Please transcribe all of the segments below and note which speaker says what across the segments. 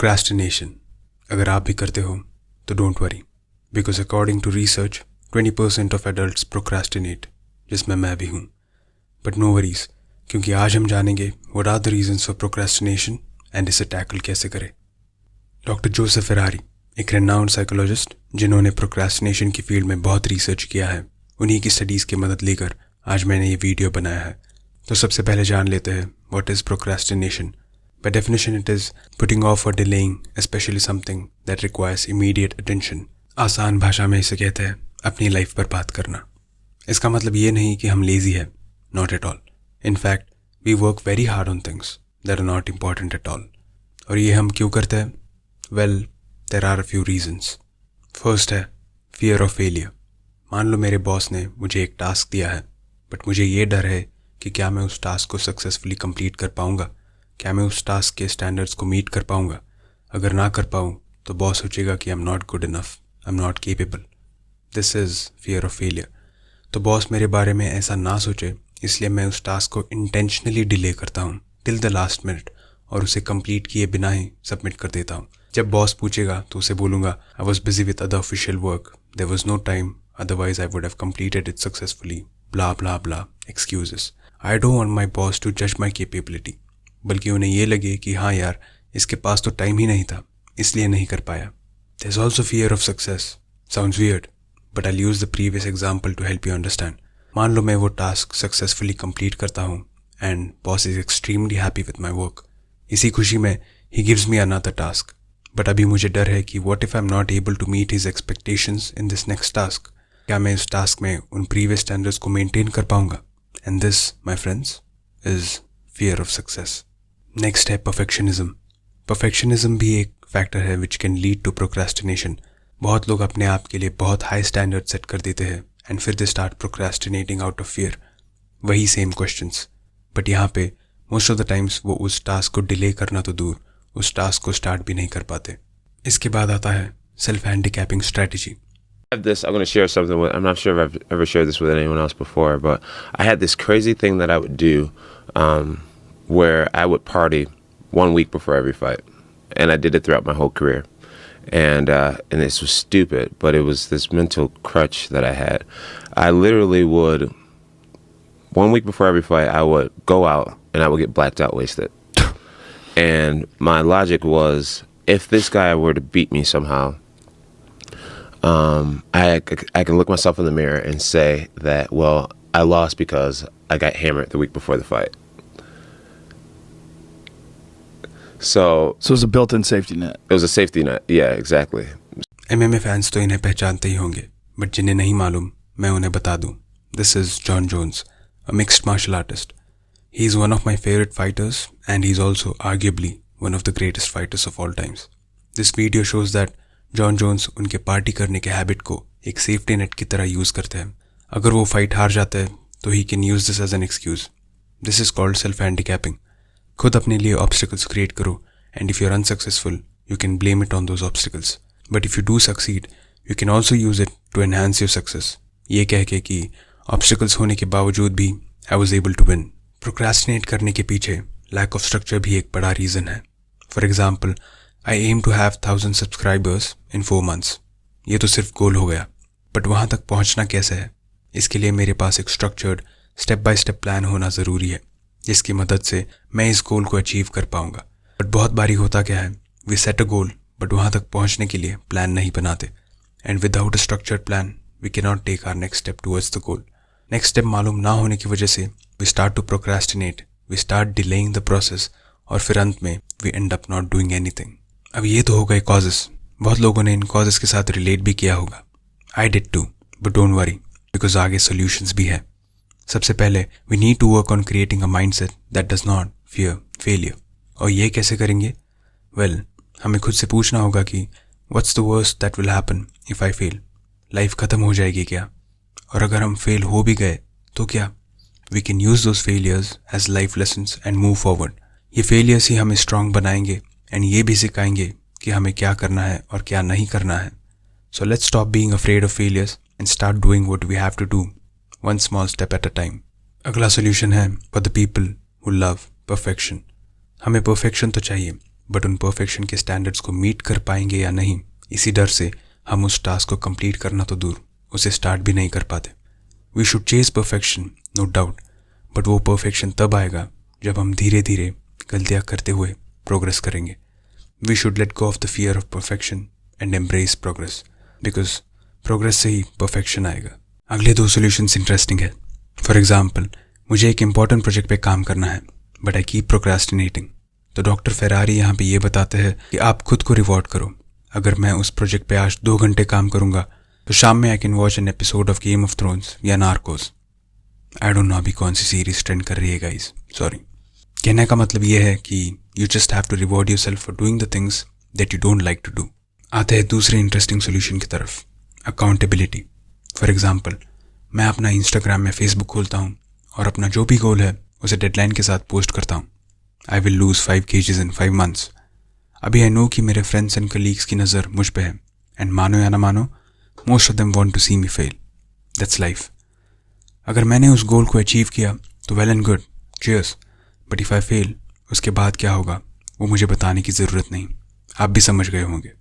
Speaker 1: Procrastination अगर आप भी करते हो तो don't worry, because according to research 20% of adults procrastinate, जिसमें मैं भी हूँ. बट नो वरीज, क्योंकि आज हम जानेंगे what are the reasons for procrastination and इसे टैकल कैसे करें. डॉक्टर जोसेफ फेरारी, एक रेनाउंड साइकोलॉजिस्ट जिन्होंने प्रोक्रेस्टिनेशन की फील्ड में बहुत रिसर्च किया है, उन्हीं की स्टडीज़ की मदद लेकर आज मैंने ये वीडियो बनाया है. तो सबसे पहले जान लेते हैं what is procrastination. By definition, it is putting off or delaying, especially something that requires immediate attention. आसान भाषा में इसे कहते हैं अपनी लाइफ पर बात करना. इसका मतलब ये नहीं कि हम लेजी हैं, not at all. In fact, we work very hard on things that are not important at all. और ये हम क्यों करते हैं? Well, there are a few reasons. First है fear of failure. मान लो मेरे बॉस ने मुझे एक टास्क दिया है, बट मुझे ये डर है कि क्या मैं उस टास्क को सक्सेसफुली कंप्लीट कर पाऊंगा, क्या मैं उस टास्क के स्टैंडर्ड्स को मीट कर पाऊंगा. अगर ना कर पाऊँ तो बॉस सोचेगा कि आई am not good enough, I am not capable. This is fear of failure. तो बॉस मेरे बारे में ऐसा ना सोचे, इसलिए मैं उस टास्क को इंटेंशनली डिले करता हूँ टिल द लास्ट मिनट और उसे कंप्लीट किए बिना ही सबमिट कर देता हूँ. जब बॉस पूछेगा तो उसे बोलूँगा I was busy with other official work, there was no time, otherwise I would have completed it successfully, blah blah blah excuses. I don't want my boss to जज माई केपेबिलिटी, बल्कि उन्हें ये लगे कि हाँ यार, इसके पास तो टाइम ही नहीं था, इसलिए नहीं कर पाया. There is also fear of success. Sounds weird, but I use the previous example to help you understand. मान लो मैं वो टास्क सक्सेसफुली कंप्लीट करता हूँ and boss is extremely happy with my work. इसी खुशी में ही gives me another task, but अभी मुझे डर है कि what if I am not able to meet his expectations in this next task. क्या मैं इस टास्क में उन प्रीवियस स्टैंडर्ड्स को मेंटेन कर पाऊंगा? And this, my friends, is fear of success. Next है परफेक्शनिज्म. परफेक्शनिज्म भी एक फैक्टर है which can lead to procrastination. बहुत लोग अपने आप के लिए बहुत हाई स्टैंडर्ड सेट कर देते हैं एंड फिर they start procrastinating out of fear. वही सेम क्वेश्चंस, बट यहाँ पे मोस्ट ऑफ द टाइम्स वो उस टास्क को डिले करना तो दूर, उस टास्क को स्टार्ट भी नहीं कर पाते. इसके बाद आता है self handicapping strategy.
Speaker 2: I'm going to share something with, I'm not sure if I've ever shared this with anyone else before, but I had this crazy thing that I would do where I would party 1 week before every fight, and I did it throughout my whole career. And this was stupid, but it was this mental crutch that I had. I literally would, 1 week before every fight, I would go out and I would get blacked out wasted. And my logic was, if this guy were to beat me somehow, I can look myself in the mirror and say that, well, I lost because I got hammered the week before the fight. So
Speaker 3: it was a built-in safety net.
Speaker 2: It was a safety net. Yeah, exactly.
Speaker 1: MMA fans तो इन्हें पहचानते ही होंगे, but जिन्हें नहीं मालूम मैं उन्हें बता दूं. This is John Jones, a mixed martial artist. He is one of my favorite fighters and he is also arguably one of the greatest fighters of all times. This video shows that John Jones उनके party करने के habit को एक safety net की तरह use करते हैं. अगर वो फाइट हार जाता है तो he can use this as an excuse. This is called self handicapping. खुद अपने लिए ऑब्स्टिकल्स क्रिएट करो and if you are unsuccessful you can blame it on those obstacles, but if you do succeed you can also use it to enhance your success, ये कह के कि obstacles होने के बावजूद भी I was able to win. Procrastinate करने के पीछे लैक ऑफ स्ट्रक्चर भी एक बड़ा रीज़न है. For example, I aim to have 1000 subscribers in 4 months. ये तो सिर्फ गोल हो गया, बट वहाँ तक पहुँचना कैसे है? इसके लिए मेरे पास एक structured step by step plan होना ज़रूरी है, जिसकी मदद से मैं इस गोल को अचीव कर पाऊँगा. बट बहुत बारी होता क्या है, we set a goal but वहाँ तक पहुँचने के लिए प्लान नहीं बनाते, and without a structured plan we can not take our next step towards the goal. Next step मालूम ना होने की वजह से we start to procrastinate, we start delaying the process और फिर अंत में we end up not doing anything. अब ये तो हो गए कॉजेस. बहुत लोगों ने इन कॉजेस के साथ रिलेट भी किया होगा. I did too, but don't worry because आगे सोल्यूशंस भी है. सबसे पहले we need to work on creating a mindset that does not fear failure. और ये कैसे करेंगे? वेल, हमें खुद से पूछना होगा कि what's the worst that will happen if I fail. Life ख़त्म हो जाएगी क्या? और अगर हम फेल हो भी गए तो क्या? We can use those failures as life lessons and move forward. ये फेलियर्स ही हमें स्ट्रांग बनाएंगे एंड ये भी सिखाएंगे कि हमें क्या करना है और क्या नहीं करना है. So let's stop being afraid of failures and start doing what we have to do, one small step at a time. अगला सोल्यूशन है for the people who love perfection. हमें परफेक्शन तो चाहिए, बट उन परफेक्शन के standards को meet कर पाएंगे या नहीं, इसी डर से हम उस टास्क को कंप्लीट करना तो दूर, उसे स्टार्ट भी नहीं कर पाते। We should chase perfection, no doubt, but वो परफेक्शन तब आएगा जब हम धीरे धीरे गलतियाँ करते हुए प्रोग्रेस करेंगे। We should let go of the fear of perfection and embrace progress, because progress से ही परफेक्शन आएगा। अगले 2 सॉल्यूशंस इंटरेस्टिंग है। फॉर एग्जाम्पल, मुझे एक इंपॉर्टेंट प्रोजेक्ट पे काम करना है बट आई कीप प्रोक्रेस्टिनेटिंग। तो डॉक्टर फेरारी यहाँ पे ये बताते हैं कि आप खुद को रिवॉर्ड करो। अगर मैं उस प्रोजेक्ट पे आज 2 घंटे काम करूँगा तो शाम में I can watch an episode of game of thrones या नार्कोस। आई डोंट नो अभी कौन सी सीरीज ट्रेंड कर रही है गाइस, सॉरी। कहने का मतलब ये है कि you just have to reward yourself for doing the things that you don't like to do. आते हैं दूसरे इंटरेस्टिंग सोल्यूशन की तरफ, अकाउंटेबिलिटी। फॉर एग्जाम्पल, मैं अपना इंस्टाग्राम या फेसबुक खोलता हूँ और अपना जो भी गोल है उसे डेडलाइन के साथ पोस्ट करता हूँ। I will lose 5 kgs in 5 months। अभी आई नो कि मेरे फ्रेंड्स एंड कलीग्स की नज़र मुझ पे है, एंड मानो या ना मानो, most of them want to see me fail. That's life. अगर मैंने उस गोल को अचीव किया तो well and good, cheers, but if I fail, उसके बाद क्या होगा वो मुझे बताने की ज़रूरत नहीं, आप भी समझ गए होंगे।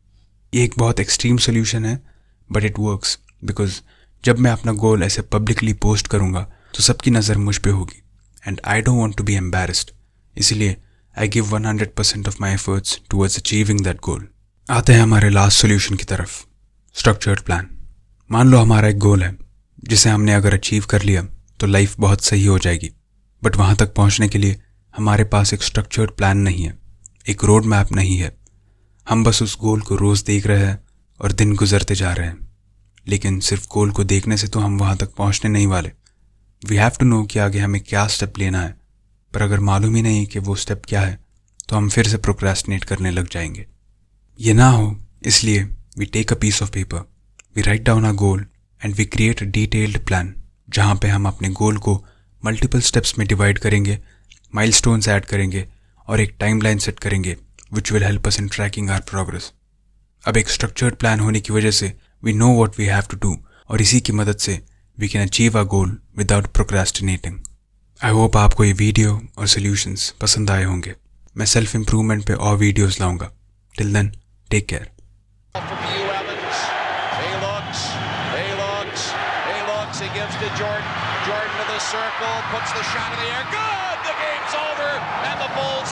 Speaker 1: ये एक बहुत एक्सट्रीम सोल्यूशन है बट इट वर्क्स, बिकॉज जब मैं अपना गोल ऐसे पब्लिकली पोस्ट करूँगा तो सबकी नज़र मुझ पे होगी, and I don't want to be embarrassed. इसलिए I give 100% of my efforts towards achieving that goal. आते हैं हमारे लास्ट सोल्यूशन की तरफ, स्ट्रक्चर्ड प्लान। मान लो हमारा एक गोल है जिसे हमने अगर अचीव कर लिया तो लाइफ बहुत सही हो जाएगी, बट वहाँ तक पहुँचने के लिए हमारे पास एक स्ट्रक्चर्ड प्लान नहीं है, एक रोड मैप नहीं है। हम बस उस गोल को रोज़ देख रहे हैं और दिन गुजरते जा रहे हैं, लेकिन सिर्फ गोल को देखने से तो हम वहाँ तक पहुँचने नहीं वाले। वी हैव टू नो कि आगे हमें क्या स्टेप लेना है, पर अगर मालूम ही नहीं कि वो स्टेप क्या है तो हम फिर से प्रोक्रेस्टिनेट करने लग जाएंगे। ये ना हो इसलिए we take a piece of paper, we write down our goal and we create a detailed plan, जहाँ पे हम अपने गोल को मल्टीपल स्टेप्स में डिवाइड करेंगे, माइलस्टोन्स ऐड करेंगे और एक टाइमलाइन सेट करेंगे which will help us in tracking our progress. अब एक स्ट्रक्चर्ड प्लान होने की वजह से we know what we have to do, और इसी की मदद से we can achieve our goal without procrastinating. I hope आपको ये वीडियो और सोल्यूशंस पसंद आए होंगे। मैं सेल्फ इम्प्रूवमेंट पे और वीडियोस लाऊंगा। Till then, take care.
Speaker 4: He gives to Jordan. Jordan to the circle, puts the shot in the air. Good! The game's over, and the Bulls